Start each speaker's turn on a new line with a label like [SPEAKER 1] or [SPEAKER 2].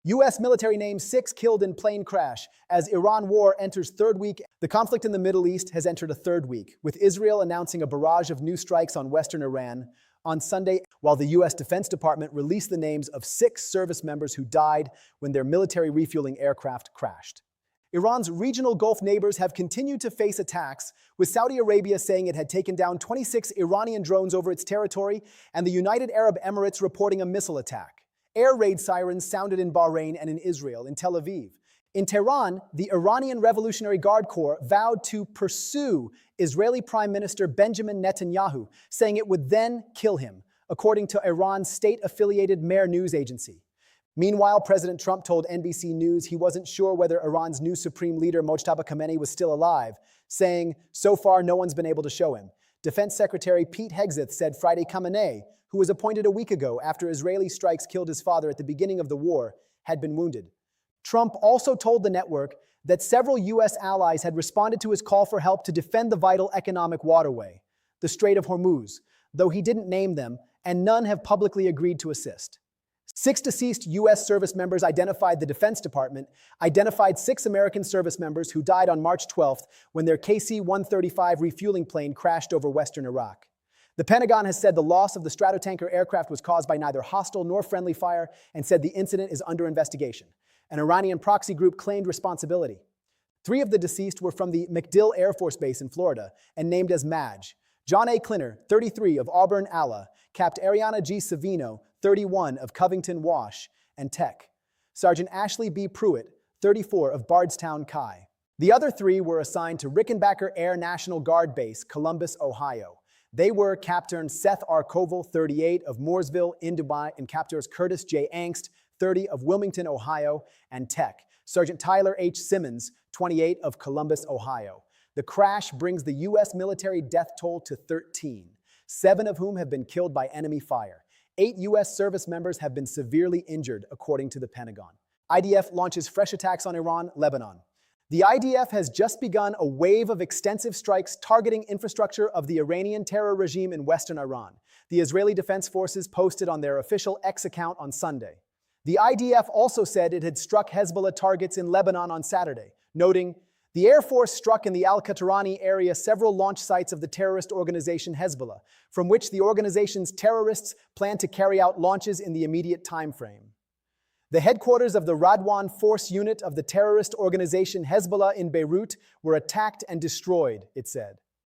[SPEAKER 1] U.S. military names 6 killed in plane crash. As Iran war enters third week, the conflict in the Middle East has entered a third week, with Israel announcing a barrage of new strikes on western Iran on Sunday, while the U.S. Defense Department released the names of 6 service members who died when their military refueling aircraft crashed. Iran's regional Gulf neighbors have continued to face attacks, with Saudi Arabia saying it had taken down 26 Iranian drones over its territory and the United Arab Emirates reporting a missile attack. Air raid sirens sounded in Bahrain and in Israel, in Tel Aviv. In Tehran, the Iranian Revolutionary Guard Corps vowed to pursue Israeli Prime Minister Benjamin Netanyahu, saying it would then kill him, according to Iran's state-affiliated Mehr news agency. Meanwhile, President Trump told NBC News he wasn't sure whether Iran's new supreme leader Mojtaba Khamenei was still alive, saying, "So far, no one's been able to show him." Defense Secretary Pete Hegseth said Friday Khamenei, who was appointed a week ago after Israeli strikes killed his father at the beginning of the war, had been wounded. Trump also told the network that several U.S. allies had responded to his call for help to defend the vital economic waterway, the Strait of Hormuz, though he didn't name them, and none have publicly agreed to assist. 6 deceased U.S. service members identified. The Defense Department identified 6 American service members who died on March 12th when their KC-135 refueling plane crashed over western Iraq. The Pentagon has said the loss of the Stratotanker aircraft was caused by neither hostile nor friendly fire and said the incident is under investigation. An Iranian proxy group claimed responsibility. 3 of the deceased were from the MacDill Air Force Base in Florida and named as Madge. John A. Klinner, 33, of Auburn, Ala, Capt. Ariana G. Savino, 31, of Covington, Wash, and Tech. Sergeant Ashley B. Pruitt, 34, of Bardstown, Kai. The other 3 were assigned to Rickenbacker Air National Guard Base, Columbus, Ohio. They were Captain Seth R. Koval, 38, of Mooresville, Dubai, and Captors Curtis J. Angst, 30, of Wilmington, Ohio, and Tech. Sergeant Tyler H. Simmons, 28, of Columbus, Ohio. The crash brings the U.S. military death toll to 13, 7 of whom have been killed by enemy fire. 8 U.S. service members have been severely injured, according to the Pentagon. IDF launches fresh attacks on Iran, Lebanon. The IDF has just begun a wave of extensive strikes targeting infrastructure of the Iranian terror regime in western Iran, the Israeli Defense Forces posted on their official X account on Sunday. The IDF also said it had struck Hezbollah targets in Lebanon on Saturday, noting, "The Air Force struck in the Al-Qatarani area several launch sites of the terrorist organization Hezbollah, from which the organization's terrorists plan to carry out launches in the immediate time frame." The headquarters of the Radwan Force Unit of the terrorist organization Hezbollah in Beirut were attacked and destroyed, it said.